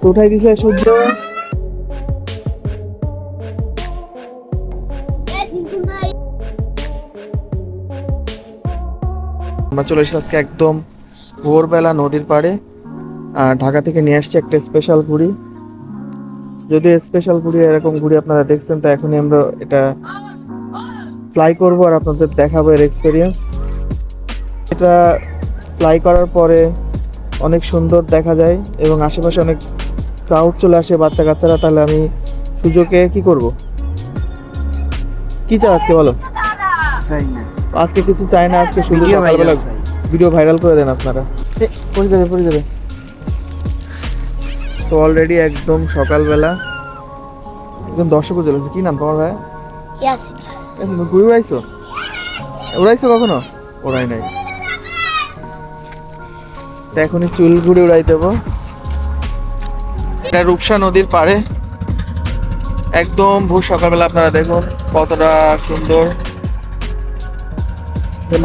উঠাই দিছে সূর্য। আমরা চলে এসেছি আজকে একদম ভোরবেলা নদীর পাড়ে। আর ঢাকা থেকে নিয়ে আসছি একটা স্পেশাল ঘুড়ি। যদি স্পেশাল ঘুড়ি এরকম ঘুড়ি আপনারা দেখছেন, তো এখনই আমরা এটা ফ্লাই করবো আর আপনাদের দেখাবো এর এক্সপিরিয়েন্স। এটা ফ্লাই করার পরে অনেক সুন্দর দেখা যায় এবং আশেপাশে অনেক ক্রাউড চলে আসে, বাচ্চা কাচ্চারা। তাহলে আমি সুযোগে কি করব? কি চাও আজকে বলো? আজকে কিছু চাই না, আজকে শুধু ভিডিও ভাইরাল করে দেন আপনারা। পড়ে যাবে। তো অলরেডি একদম সকালবেলা একদম দর্শকও চলে এসেছে। কি নাম তোমার ভাই? ঘুরে উড়াইছো কখনো? ওড়াই নাই। এখনই চুল ঘুরে উড়াই দেবো। এটা রূপসা নদীর পাড়ে একদম ভোর সকালবেলা। আপনারা দেখুন কতটা সুন্দর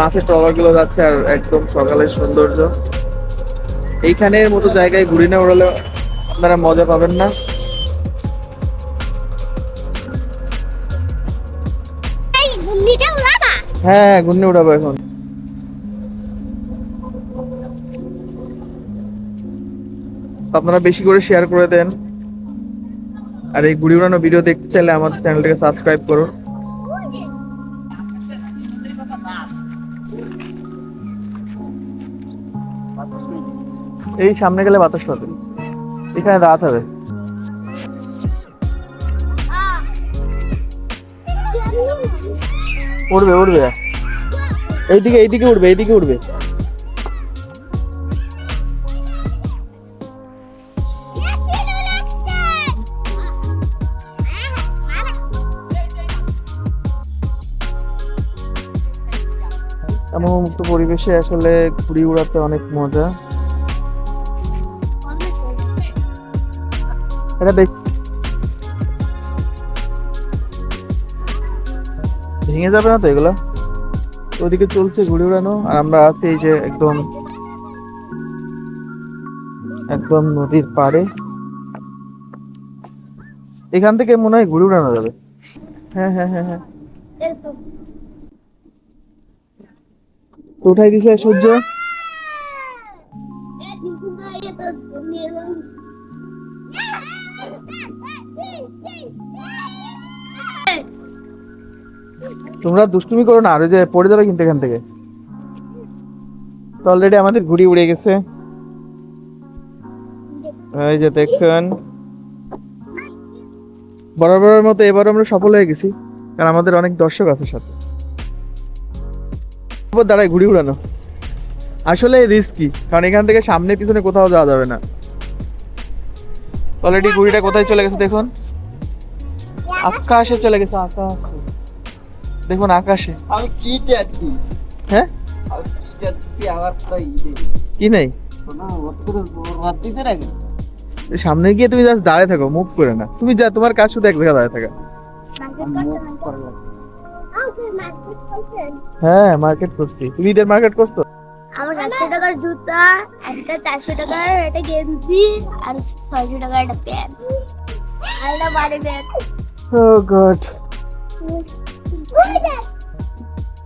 মাছের ট্রলার গুলো যাচ্ছে আর একদম সকালের সৌন্দর্য। এইখানের মতো জায়গায় ঘুরি না উড়ালে আপনারা মজা পাবেন না। হ্যাঁ, ঘূর্ণি উড়াবো এখন। আপনারা বেশি করে শেয়ার করে দেন। আর এই ঘুড়ি উড়ানো ভিডিও দেখতে চাইলে আমাদের চ্যানেলটাকে সাবস্ক্রাইব করুন। এই সামনে গেলে বাতাস পাবে, এখানে দাঁড়াতে হবে। উড়বে এইদিকে উড়বে। এমন মুক্ত পরিবেশে আসলে ঘুড়ি উড়াতে অনেক মজা। এটা ভেঙে যাবে না তো এগুলো? ওইদিকে চলছে ঘুড়ি উড়ানো আর আমরা আছি এই যে একদম নদীর পাড়ে। এখান থেকে মনে হয় ঘুড়ি উড়ানো যাবে। হ্যাঁ। উঠাই দিছে সূর্য। তোমরা দুষ্টুমি করো না, আর যে পড়ে যাবে কিন্তু এখান থেকে। তো অলরেডি আমাদের ঘুড়ি উড়ে গেছে। এই যে দেখুন, বরাবরের মতো এবার আমরা সফল হয়ে গেছি, কারণ আমাদের অনেক দর্শক আছে সাথে। দাঁড়ায় ঘুড়ি উড়ানো আসলে রিস্কি, কারণ এখান থেকে সামনে পিছনে কোথাও যাওয়া যাবে না। অলরেডি ঘুড়িটা কোথায় চলে গেছে দেখুন, আকাশে চলে গেছে। দেখুন আকাশে। আমি কি চাচ্ছি? হ্যাঁ, আমি কি চাচ্ছি? আমার তো কি নাই না, অত করে জোর মার দিতে রাখে। সামনে গিয়ে তুমি জাস্ট দাঁড়ায় থাকো, মুভ করে না। তুমি যা, তোমার কাজ শুধু এক জায়গায় দাঁড়ায় থাকা। হ্যাঁ, মার্কেট করছি। তুমি ঈদের মার্কেট করছো? আমার 700 টাকার জুতা, একটা 400 টাকার একটা গেঞ্জি আর 600 টাকার একটা প্যান্ট আর একটা বাড়ি ব্যাগ। ও গড।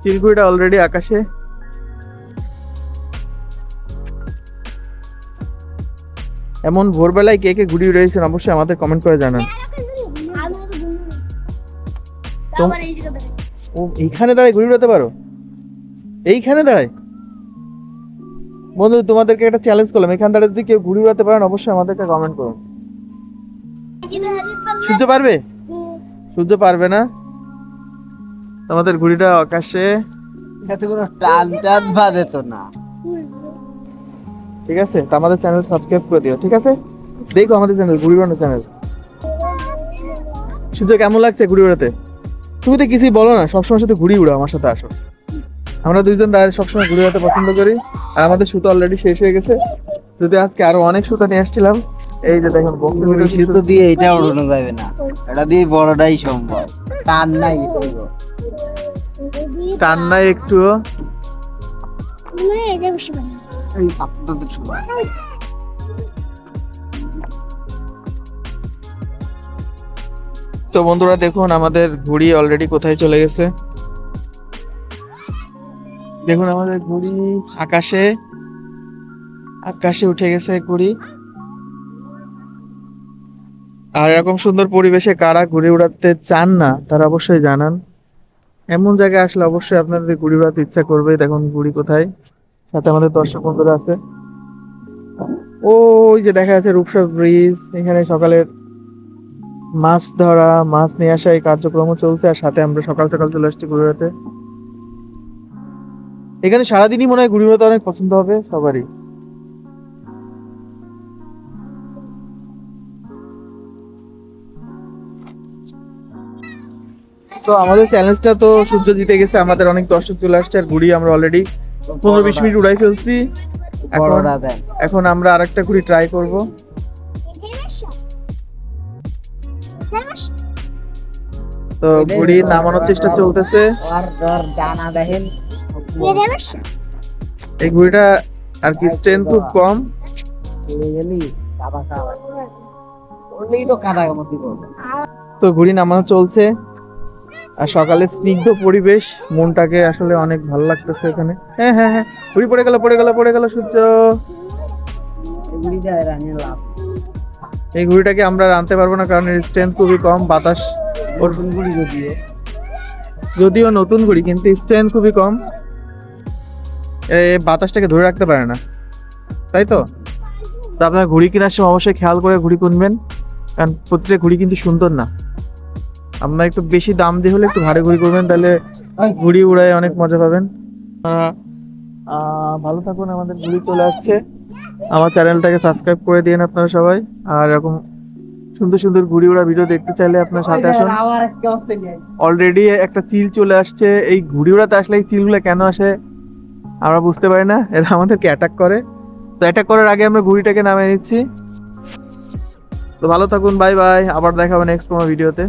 চিলকুড়িটা অলরেডি আকাশে। এমন ভোরবেলায় কে কে ঘুড়ি উড়িয়েছেন অবশ্যই আমাদের কমেন্ট করে জানান। ও এইখানে দাঁড়ায় ঘুড়ি উড়াতে পারো? এইখানে দাঁড়ায়? বন্ধু, তোমাদেরকে একটা চ্যালেঞ্জ করলাম, এখান দাঁড়ায় যদি কেউ ঘুড়ি উড়াতে পারেন অবশ্যই আমাদেরকে কমেন্ট করুন। সূর্য পারবে? সূর্য পারবে না। আমাদের ঘুড়িটা আকাশে। এতে কোনো টান বাজে তো না। ঠিক আছে, তো আমাদের চ্যানেল সাবস্ক্রাইব করে দিও। ঠিক আছে, দেখো আমাদের চ্যানেল ঘুড়ি উড়ানো চ্যানেল। সূর্য কেমন লাগছে ঘুড়ি উড়াতে? তুমি তো কিছুই বলো না, সবসময় শুধু ঘুড়ি উড়াও। আমার সাথে আসো, আমরা দুইজন দাঁড়িয়ে সবসময় ঘুড়ি উড়াতে পছন্দ করি। আর আমাদের সুতো অলরেডি শেষ হয়ে গেছে, যদি আজকে আরো অনেক সুতো নিয়ে আসছিলাম। এই যে দেখুন, সুতো দিয়ে এটা উড়ানো যাবে না, এটা দিয়ে বড়টাই সম্ভব। টান নাই একটু। এই আপনাদের সময় তো বন্ধুরা দেখুন আমাদের ঘুড়ি অলরেডি কোথায় চলে গেছে। দেখুন আমাদের ঘুড়ি আকাশে আকাশে উঠে গেছে ঘুড়ি। আর এরকম সুন্দর পরিবেশে কারা ঘুড়ি উড়াতে চান না তারা অবশ্যই জানান। এমন জায়গায় আসলে অবশ্যই আপনাদের ঘুড়ি উড়াতে ইচ্ছা করবে। দেখুন ঘুড়ি কোথায়, সাথে আমাদের দর্শক বন্ধুরা আছে। ওই যে দেখা যাচ্ছে রূপসা ব্রিজ, এখানে সকালের মাছ ধরা, মাছ নিয়ে আসা এই কার্যক্রম চলছে। আর সাথে আমরা সকাল সকাল চলে আসছি ঘুড়ি উড়াতে। এখানে সারাদিনই মনে হয় ঘুড়ি উড়াতে অনেক পছন্দ হবে সবারই। তো আমাদের চ্যালেঞ্জটা তো সূর্য জিতে গেছে, আমাদের অনেক দর্শক চলে আসছে। আর ঘুড়ি আমরা অলরেডি 15-20 মিনিট উড়াই ফেলছি। বড়টা দেন। এখন আমরা আরেকটা ঘুড়ি ট্রাই করব। তো ঘুড়ি নামানোর চেষ্টা চলতেছে। আর ডানা দেখেন এই ঘুড়িটা আর কি স্ট্রেংথ খুব কম। চলে গেলি কাদা কাদা ওরলেই তো কাদার মধ্যে পড়বে। তো ঘুড়ি নামানো চলছে। আর সকালে স্নিগ্ধ পরিবেশ, মনটাকে আসলে অনেক ভালো লাগতেছে এখানে। হ্যাঁ হ্যাঁ হ্যাঁ, ঘুড়ি পড়ে গেল সূর্য। এগুলি যায় রানিয়ে লাভ। এই ঘুড়িটাকে আমরা আনতে পারবো না কারণ এর স্ট্রেংথ খুবই কম। বাতাস ওর গুলি যদিও নতুন ঘুড়ি কিন্তু স্ট্রেংথ খুবই কম, বাতাসটাকে ধরে রাখতে পারে না, তাই তো। তো আপনার ঘুড়ি কেনার সময় অবশ্যই খেয়াল করে ঘুড়ি কিনবেন, কারণ প্রতিটা ঘুড়ি কিন্তু সুন্দর না। আপনার একটু বেশি দাম দিয়ে হলে একটু ভারী ঘুড়ি করবেন, তাহলে ঘুড়ি উড়ায় অনেক মজা পাবেন। ভালো থাকুন, আমাদের ঘুড়ি চলে আসছে। আমার চ্যানেলটাকে সাবস্ক্রাইব করে দিন আপনারা সবাই। আর এরকম সুন্দর সুন্দর ঘুড়ি উড়া ভিডিও দেখতে চাইলে আপনার সাথে আসুন। অলরেডি একটা চিল চলে আসছে। এই ঘুড়ি উড়াতে আসলে এই চিলগুলো কেন আসে আমরা বুঝতে পারি না, এরা আমাদেরকে অ্যাটাক করে। তো অ্যাটাক করার আগে আমরা ঘুড়িটাকে নামিয়ে নিচ্ছি। তো ভালো থাকুন, বাই বাই, আবার দেখা হবে নেক্সট কোনো ভিডিওতে।